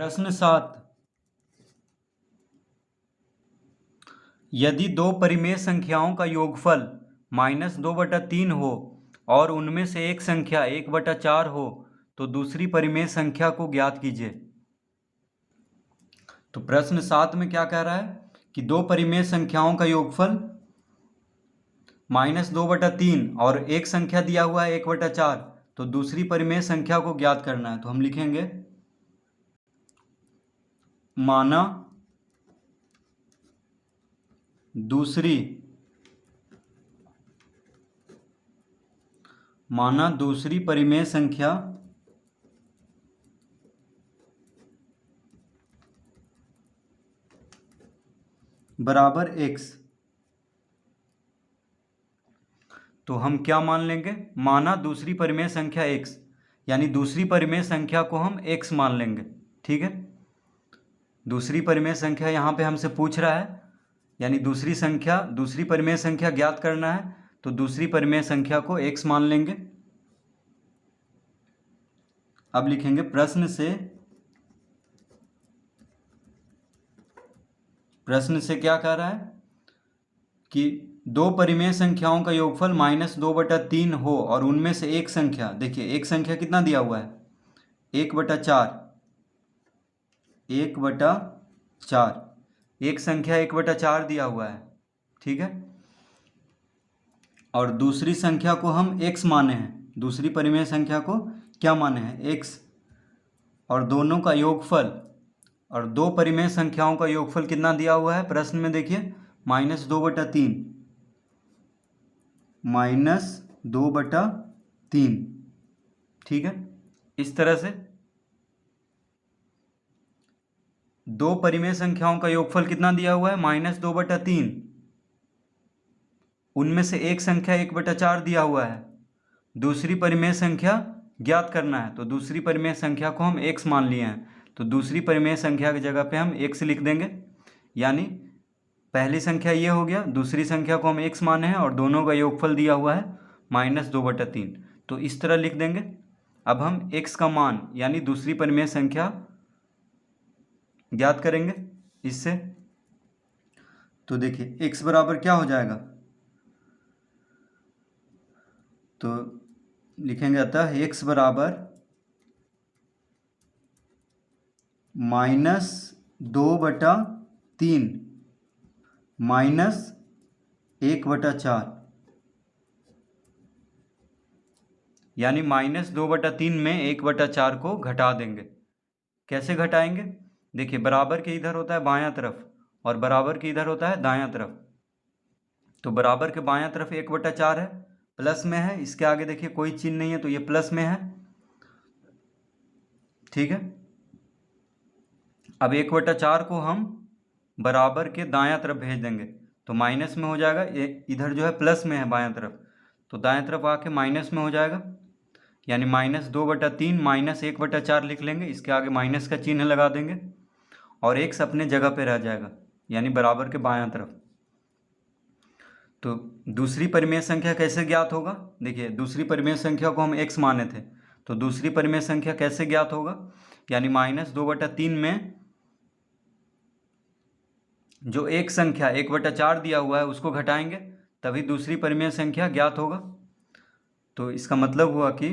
प्रश्न 7। यदि दो परिमेय संख्याओं का योगफल -2/3 हो और उनमें से एक संख्या 1/4 हो तो दूसरी परिमेय संख्या को ज्ञात कीजिए। तो प्रश्न 7 में क्या कह रहा है कि दो परिमेय संख्याओं का योगफल -2/3 और एक संख्या दिया हुआ है 1/4, तो दूसरी परिमेय संख्या को ज्ञात करना है। तो हम लिखेंगे माना दूसरी परिमेय संख्या बराबर x। तो हम क्या मान लेंगे, माना दूसरी परिमेय संख्या x, यानी दूसरी परिमेय संख्या को हम x मान लेंगे। ठीक है, दूसरी परिमेय संख्या यहाँ पे हमसे पूछ रहा है, यानी दूसरी परिमेय संख्या ज्ञात करना है, तो दूसरी परिमेय संख्या को x मान लेंगे। अब लिखेंगे प्रश्न से क्या कह रहा है कि दो परिमेय संख्याओं का योगफल -2/3 हो और उनमें से एक संख्या, देखिए एक संख्या कितना दिया हुआ है 1/4, एक संख्या 1/4 दिया हुआ है। ठीक है, और दूसरी संख्या को हम x माने हैं, दूसरी परिमेय संख्या को क्या माने हैं x, और दोनों का योगफल, और दो परिमेय संख्याओं का योगफल कितना दिया हुआ है प्रश्न में, देखिए -2/3। ठीक है, इस तरह से दो परिमेय संख्याओं का योगफल कितना दिया हुआ है -2/3, उनमें से एक संख्या 1/4 दिया हुआ है, दूसरी परिमेय संख्या ज्ञात करना है। तो दूसरी परिमेय संख्या को हम x मान लिए हैं, तो दूसरी परिमेय संख्या की जगह पे हम x लिख देंगे, यानी पहली संख्या ये हो गया, दूसरी संख्या को हम x माने हैं और दोनों का योगफल दिया हुआ है -2/3, तो इस तरह लिख देंगे। अब हम x का मान यानी दूसरी परिमेय संख्या ज्ञात करेंगे इससे। तो देखिए x बराबर क्या हो जाएगा, तो लिखेंगे अतः x बराबर -2/3 -1/4, यानी -2/3 में 1/4 को घटा देंगे। कैसे घटाएंगे, देखिए बराबर के इधर होता है बायां तरफ और बराबर के इधर होता है दायां तरफ। तो बराबर के बायां तरफ 1/4 है, प्लस में है, इसके आगे देखिए कोई चिन्ह नहीं है तो ये प्लस में है। ठीक है, अब 1/4 को हम बराबर के दायां तरफ भेज देंगे, तो माइनस में हो जाएगा, ये इधर जो है प्लस में है बायां तरफ, तो दायां तरफ आके माइनस में हो जाएगा, यानी -2/3 -1/4 लिख लेंगे, इसके आगे माइनस का चिन्ह लगा देंगे और x अपने जगह पे रह जाएगा, यानी बराबर के बायां तरफ। तो दूसरी परिमेय संख्या कैसे ज्ञात होगा, देखिए दूसरी परिमेय संख्या को हम x माने थे, तो दूसरी परिमेय संख्या कैसे ज्ञात होगा, यानी -2/3 में जो एक संख्या 1/4 दिया हुआ है उसको घटाएंगे, तभी दूसरी परिमेय संख्या ज्ञात होगा। तो इसका मतलब हुआ कि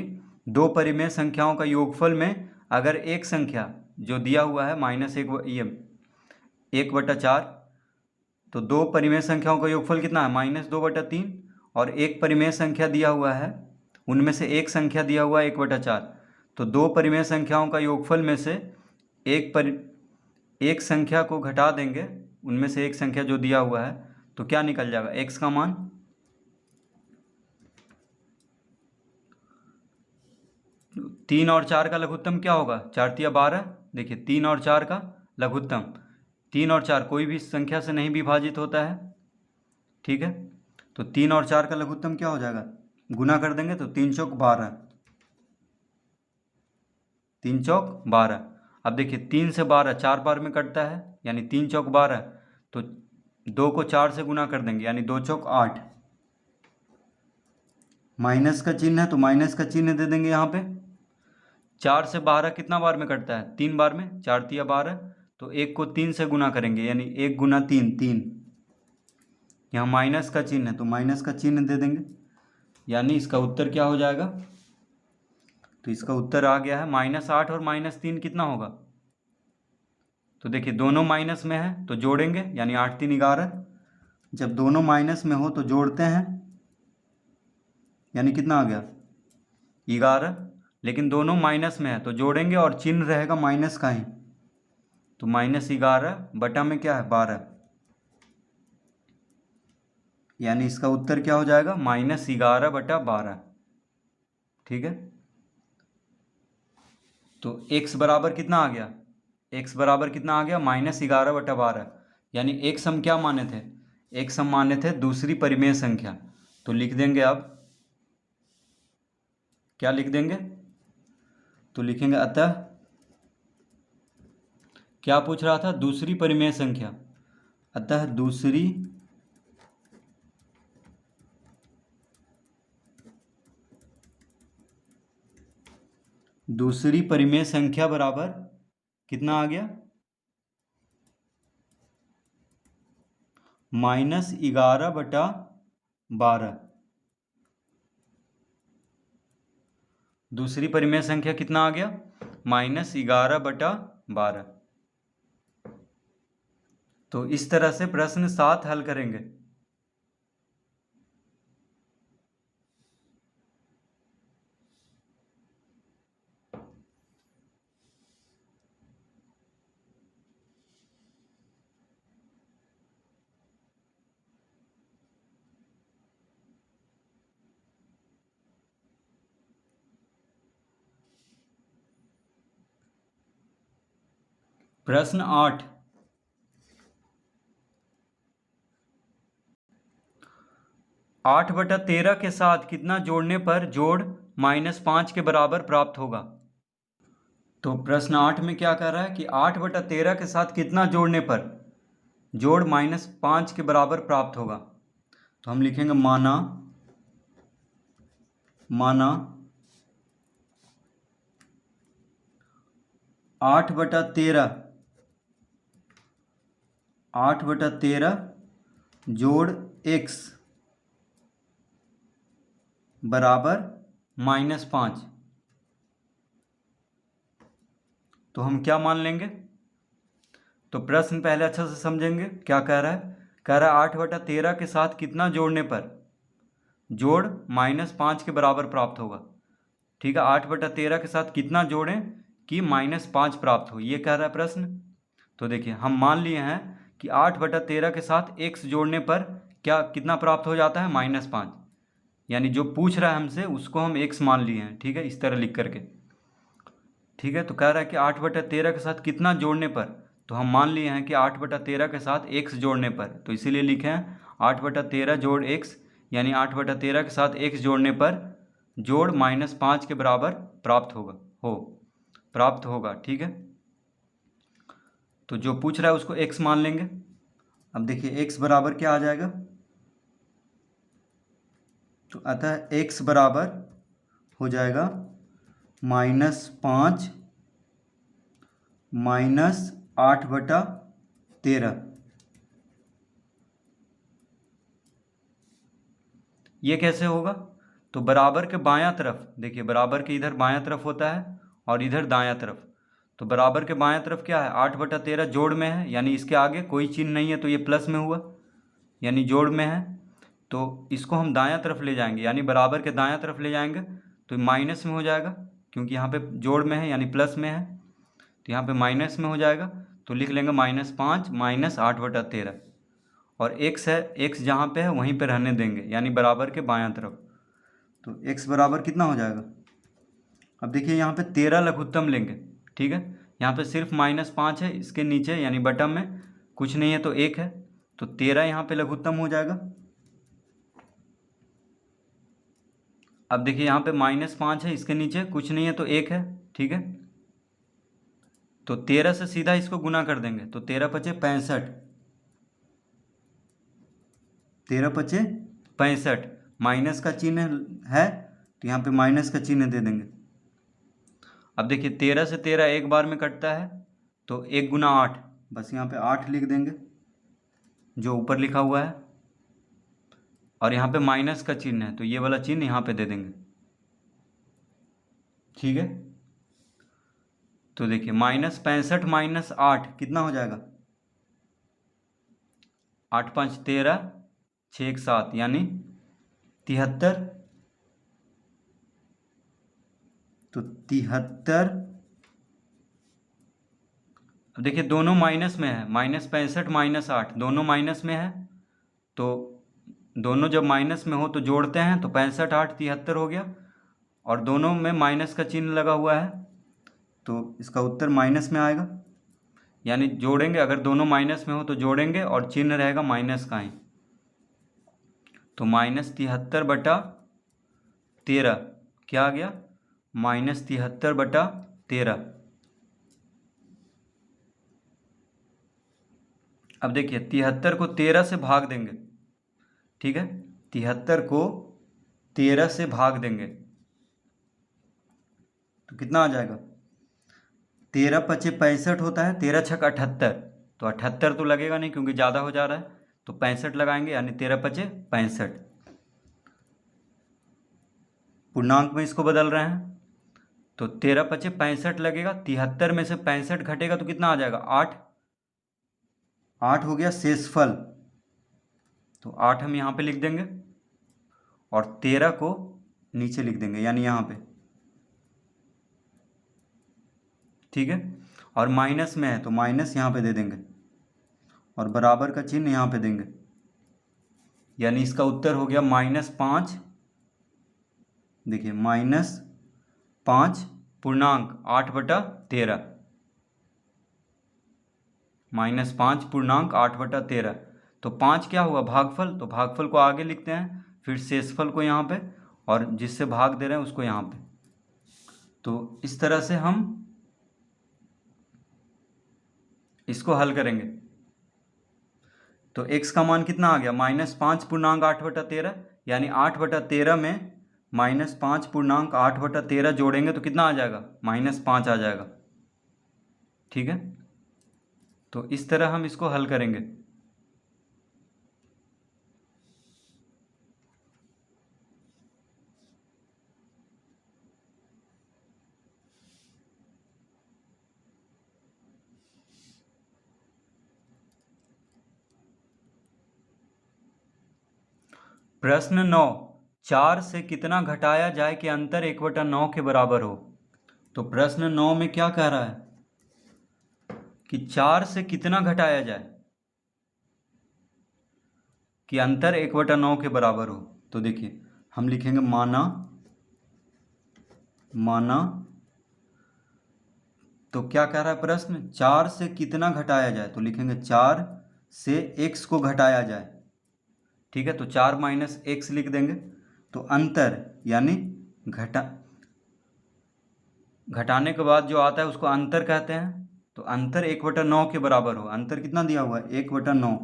दो परिमेय संख्याओं का योगफल में अगर एक संख्या जो दिया हुआ है -1/4, तो दो परिमेय संख्याओं का योगफल कितना है -2/3, और एक परिमेय संख्या दिया हुआ है, उनमें से एक संख्या दिया हुआ है 1/4, तो दो परिमेय संख्याओं का योगफल में से एक संख्या को घटा देंगे, उनमें से एक संख्या जो दिया हुआ है, तो क्या निकल जाएगा x का मान 3 और 4 का लघुत्तम क्या होगा, 4 तिया 12। देखिए 3 और 4 का लघुत्तम, 3 और 4 कोई भी संख्या से नहीं विभाजित होता है। ठीक है, तो 3 और 4 का लघुत्तम क्या हो जाएगा, गुना कर देंगे तो 3 चौक 12, 3 चौक 12। अब देखिए 3 से 12 4 बार में कटता है, यानी 3 चौक 12, तो 2 को 4 से गुना कर देंगे, यानी 2 चौक 8, माइनस का चिन्ह है तो माइनस का चिन्ह दे देंगे यहाँ पे, 4 से 12 कितना बार में कटता है? 3 बार में। 4 तिया 12, तो 1 को 3 से गुना करेंगे, यानी 1 गुना 3 3। यहाँ माइनस का चिन्ह है तो माइनस का चिन्ह दे देंगे, यानी इसका उत्तर क्या हो जाएगा? तो इसका उत्तर आ गया है -8 और -3 कितना होगा? तो देखिए दोनों माइनस में है तो जोड़ेंगे, यानी 8 3 11। जब दोनों माइनस में हो तो जोड़ते हैं, यानी कितना आ गया? 11। लेकिन दोनों माइनस में है तो जोड़ेंगे और चिन्ह रहेगा माइनस का ही, तो -11 बटा में क्या है? 12, यानी इसका उत्तर क्या हो जाएगा? -11 बटा 12। ठीक है, तो x बराबर कितना आ गया? x बराबर कितना आ गया? -11 बटा 12, यानी x हम क्या माने थे? x हम माने थे दूसरी परिमेय संख्या। तो लिख देंगे, अब क्या लिख देंगे? तो लिखेंगे अतः, क्या पूछ रहा था? दूसरी परिमेय संख्या। अतः दूसरी परिमेय संख्या बराबर कितना आ गया? -11 बटा 12। दूसरी परिमेय संख्या कितना आ गया? -11 बटा 12। तो इस तरह से प्रश्न 7 हल करेंगे। प्रश्न 8, 8/13 के साथ कितना जोड़ने पर जोड़ -5 के बराबर प्राप्त होगा? तो प्रश्न 8 में क्या कह रहा है कि 8/13 के साथ कितना जोड़ने पर जोड़ -5 के बराबर प्राप्त होगा? तो हम लिखेंगे माना 8/13 जोड़ x बराबर -5। तो हम क्या मान लेंगे? तो प्रश्न पहले अच्छा से समझेंगे, क्या कह रहा है? कह रहा है 8/13 के साथ कितना जोड़ने पर जोड़ -5 के बराबर प्राप्त होगा। ठीक है, 8/13 के साथ कितना जोड़ें कि -5 प्राप्त हो, ये कह रहा है प्रश्न। तो देखिए हम मान लिए हैं कि 8/13 के साथ x जोड़ने पर क्या कितना प्राप्त हो जाता है? -5, यानी जो पूछ रहा है हमसे उसको हम x मान लिए हैं। ठीक है, इस तरह लिख करके। ठीक है, तो कह रहा है कि 8/13 के साथ कितना जोड़ने पर, तो हम मान लिए हैं कि 8/13 के साथ x जोड़ने पर, तो इसीलिए लिखे हैं 8/13 जोड़ x, यानी 8/13 के साथ x जोड़ने पर जोड़ -5 के बराबर प्राप्त होगा। ठीक है, तो जो पूछ रहा है उसको x मान लेंगे। अब देखिए x बराबर क्या आ जाएगा? तो अतः x बराबर हो जाएगा -5 -8/13। ये कैसे होगा? तो बराबर के बायां तरफ देखिए, बराबर के इधर बायां तरफ होता है और इधर दायां तरफ। तो बराबर के बायां तरफ क्या है? 8/13 जोड़ में है, यानी इसके आगे कोई चिन्ह नहीं है तो ये प्लस में हुआ, यानी जोड़ में है। तो इसको हम दायां तरफ ले जाएंगे, यानी बराबर के दायां तरफ ले जाएंगे तो माइनस में हो जाएगा, क्योंकि यहाँ पे जोड़ में है यानी प्लस में है, तो यहाँ पे माइनस में हो जाएगा। तो लिख लेंगे -5 -8/13, और x है, x जहाँ पे है वहीं पे रहने देंगे, यानी बराबर के बायां तरफ। तो x बराबर कितना हो जाएगा? अब देखिए यहाँ पे 13 लघुत्तम लेंगे। ठीक है, यहाँ पे सिर्फ -5 है, इसके नीचे यानी बटम में कुछ नहीं है तो 1 है, तो 13 यहाँ पे लघुत्तम हो जाएगा। अब देखिए यहाँ पे -5 है, इसके नीचे कुछ नहीं है तो 1 है। ठीक है, तो 13 से सीधा इसको गुना कर देंगे, तो 13 पचे 65, 13 पचे 65, माइनस का चिन्ह है तो यहाँ पे माइनस का चिन्ह दे देंगे। अब देखिए 13 से 13 एक बार में कटता है, तो 1 गुना 8, बस यहाँ पे 8 लिख देंगे जो ऊपर लिखा हुआ है, और यहाँ पे माइनस का चिन्ह है तो ये वाला चिन्ह यहाँ पे दे देंगे। ठीक है, तो देखिए -65 माइनस 8 कितना हो जाएगा, 8 5 13, 6 1 7 यानी 73। तो 73, अब देखिए दोनों माइनस में है, -65 -8 दोनों माइनस में है, तो दोनों जब माइनस में हो तो जोड़ते हैं, तो 65 8 73 हो गया, और दोनों में माइनस का चिन्ह लगा हुआ है तो इसका उत्तर माइनस में आएगा। यानी जोड़ेंगे, अगर दोनों माइनस में हो तो जोड़ेंगे और चिन्ह रहेगा माइनस का ही, तो -73/13 क्या आ गया, -73/13। अब देखिए 73 को 13 से भाग देंगे, ठीक है, 73 को 13 से भाग देंगे तो कितना आ जाएगा, 13 पचे 65 होता है, 13 छक 78, तो 78 तो लगेगा नहीं क्योंकि ज़्यादा हो जा रहा है, तो 65 लगाएंगे, यानी 13 पचे 65। पूर्णांक में इसको बदल रहे हैं, तो 13 पचे 65 लगेगा, 73 में से 65 घटेगा तो कितना आ जाएगा, 8। 8 हो गया शेषफल, तो 8 हम यहाँ पे लिख देंगे और 13 को नीचे लिख देंगे, यानी यहाँ पे। ठीक है, और माइनस में है तो माइनस यहाँ पे दे देंगे और बराबर का चिन्ह यहाँ पे देंगे, यानी इसका उत्तर हो गया -5। देखिए -5 पूर्णांक 8/13, -5 पूर्णांक 8/13। तो 5 क्या हुआ, भागफल, तो भागफल को आगे लिखते हैं, फिर शेषफल को यहाँ पे, और जिससे भाग दे रहे हैं उसको यहाँ पे। तो इस तरह से हम इसको हल करेंगे। तो x का मान कितना आ गया, -5 पूर्णांक 8/13, यानी 8/13 में -5 पूर्णांक 8/13 जोड़ेंगे तो कितना आ जाएगा, -5 आ जाएगा। ठीक है, तो इस तरह हम इसको हल करेंगे। प्रश्न 9, 4 से कितना घटाया जाए कि अंतर 1/9 के बराबर हो। तो प्रश्न 9 में क्या कह रहा है कि 4 से कितना घटाया जाए कि अंतर 1/9 के बराबर हो। तो देखिए हम लिखेंगे माना, तो क्या कह रहा है प्रश्न, 4 से कितना घटाया जाए, तो लिखेंगे 4 से x को घटाया जाए। ठीक है, तो 4 माइनस x लिख देंगे, तो अंतर यानी घटाने के बाद जो आता है उसको अंतर कहते हैं। तो अंतर 1/9 के बराबर हो, अंतर कितना दिया हुआ है, 1/9।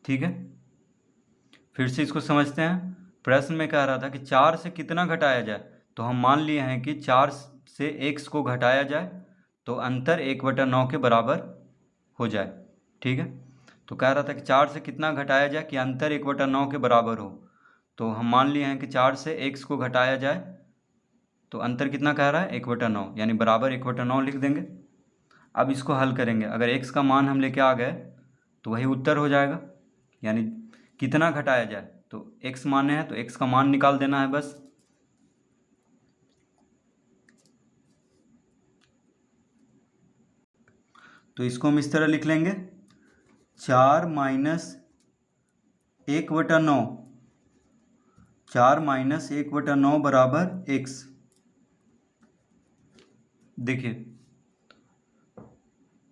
ठीक है, फिर से इसको समझते हैं। प्रश्न में कह रहा था कि 4 से कितना घटाया जाए, तो हम मान लिए हैं कि 4 से x को घटाया जाए तो अंतर 1/9 के बराबर हो जाए। ठीक है, तो कह रहा था कि 4 से कितना घटाया जाए कि अंतर 1/9 के बराबर हो, तो हम मान लिए हैं कि 4 से x को घटाया जाए तो अंतर कितना कह रहा है, 1/9, यानी बराबर 1/9 लिख देंगे। अब इसको हल करेंगे, अगर x का मान हम लेके आ गए तो वही उत्तर हो जाएगा, यानी कितना घटाया जाए, तो x माने हैं तो x का मान निकाल देना है बस। तो इसको हम इस तरह लिख लेंगे, 4 माइनस 1/9, 4 माइनस 1/9 बराबर x। देखिए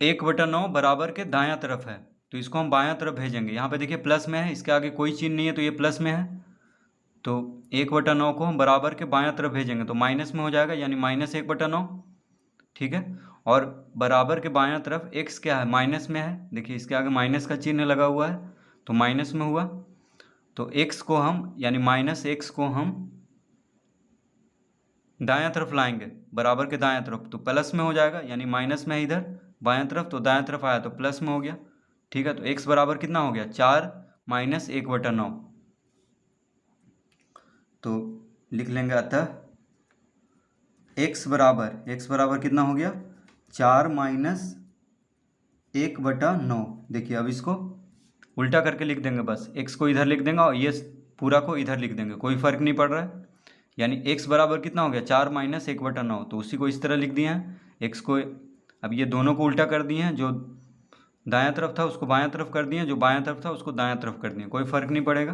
1/9 बराबर के दायां तरफ है, तो इसको हम बायां तरफ भेजेंगे। यहाँ पे देखिए प्लस में है, इसके आगे कोई चिन्ह नहीं है तो ये प्लस में है, तो 1/9 को हम बराबर के बायां तरफ भेजेंगे तो माइनस में हो जाएगा, यानी -1/9। ठीक है, और बराबर के बायां तरफ x क्या है, माइनस में है, देखिए इसके आगे माइनस का चिन्ह लगा हुआ है तो माइनस में हुआ। तो x को हम, यानी -x को हम दायां तरफ लाएंगे, बराबर के दायां तरफ, तो प्लस में हो जाएगा, यानी माइनस में है इधर बायां तरफ, तो दायां तरफ आया तो प्लस में हो गया। ठीक है, तो x बराबर कितना हो गया, 4 माइनस 1/9। तो लिख लेंगे, अतः x बराबर कितना हो गया, 4 माइनस 1/9। देखिए अब इसको उल्टा करके लिख देंगे, बस x को इधर लिख देंगे और ये पूरा को इधर लिख देंगे, कोई फर्क नहीं पड़ रहा है। यानी x बराबर कितना हो गया, 4 माइनस 1/9, तो उसी को इस तरह लिख दिए हैं x को। अब ये दोनों को उल्टा कर दिए हैं, जो दायां तरफ था उसको बायां तरफ कर दिए, जो बायां तरफ था उसको दायां तरफ कर दिए, कोई फर्क नहीं पड़ेगा।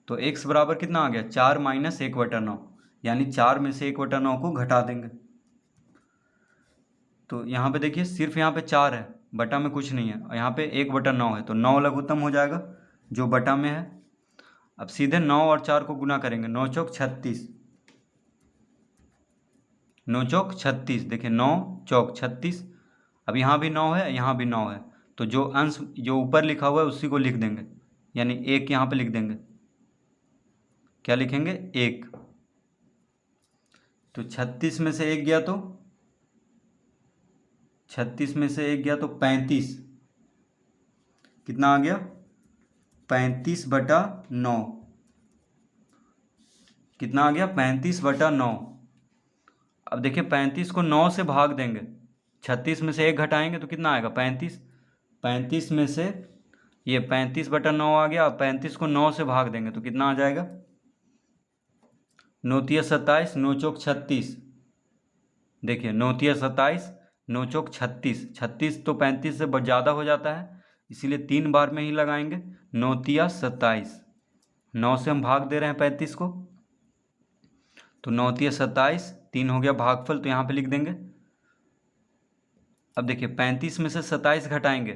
तो x बराबर कितना आ गया, 4 माइनस 1/9, यानी 4 में से 1/9 को घटा देंगे। तो यहाँ पे देखिए सिर्फ यहाँ पे 4 है, बटा में कुछ नहीं है, और यहाँ पे 1/9 है, तो 9 लघुत्तम हो जाएगा जो बटा में है। अब सीधे 9 और 4 को गुना करेंगे, 9 चौक 36, 9 चौक 36, देखिए 9 चौक 36। अब यहाँ भी 9 है, यहाँ भी 9 है, तो जो अंश जो ऊपर लिखा हुआ है उसी को लिख देंगे, यानी 1 यहाँ पे लिख देंगे। क्या लिखेंगे, 1। तो 36 में से 1 गया तो 36 में से 1 गया तो 35, कितना आ गया, 35/9, कितना आ गया, 35/9। अब देखिए 35 को 9 से भाग देंगे, 36 में से 1 घटाएंगे तो कितना आएगा, 35। 35 में से ये 35/9 आ गया, 35 को 9 से भाग देंगे तो कितना आ जाएगा, 9 तिया 27, 9 चौक 36। देखिए 9 तिया 27, 9 चौक 36, 36 तो 35 से ज़्यादा हो जाता है, इसीलिए 3 बार में ही लगाएंगे। 9 तिया 27, 9 से हम भाग दे रहे हैं 35 को, तो 9 तिया 27, 3 हो गया भागफल, तो यहाँ पे लिख देंगे। अब देखिए 35 में से 27 घटाएंगे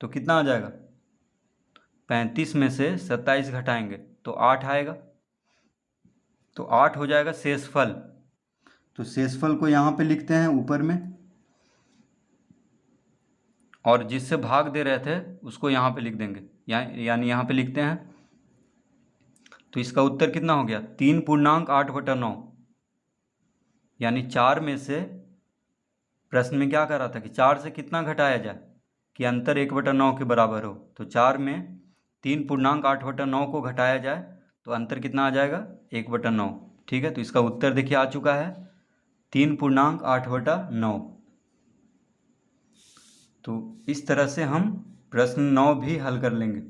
तो कितना आ जाएगा, 35 में से 27 घटाएंगे तो 8 आएगा, तो 8 हो जाएगा शेषफल। तो शेषफल को यहाँ पे लिखते हैं ऊपर में, और जिससे भाग दे रहे थे उसको यहाँ पे लिख देंगे, यानी यहाँ पे लिखते हैं। तो इसका उत्तर कितना हो गया, 3.8/9, यानी 4 में से, प्रश्न में क्या कर रहा था कि 4 से कितना घटाया जाए कि अंतर 1/9 के बराबर हो, तो 4 में 3.8/9 को घटाया जाए तो अंतर कितना आ जाएगा, 1/9। ठीक है, तो इसका उत्तर देखिए आ चुका है 3.8/9। तो इस तरह से हम प्रश्न 9 भी हल कर लेंगे।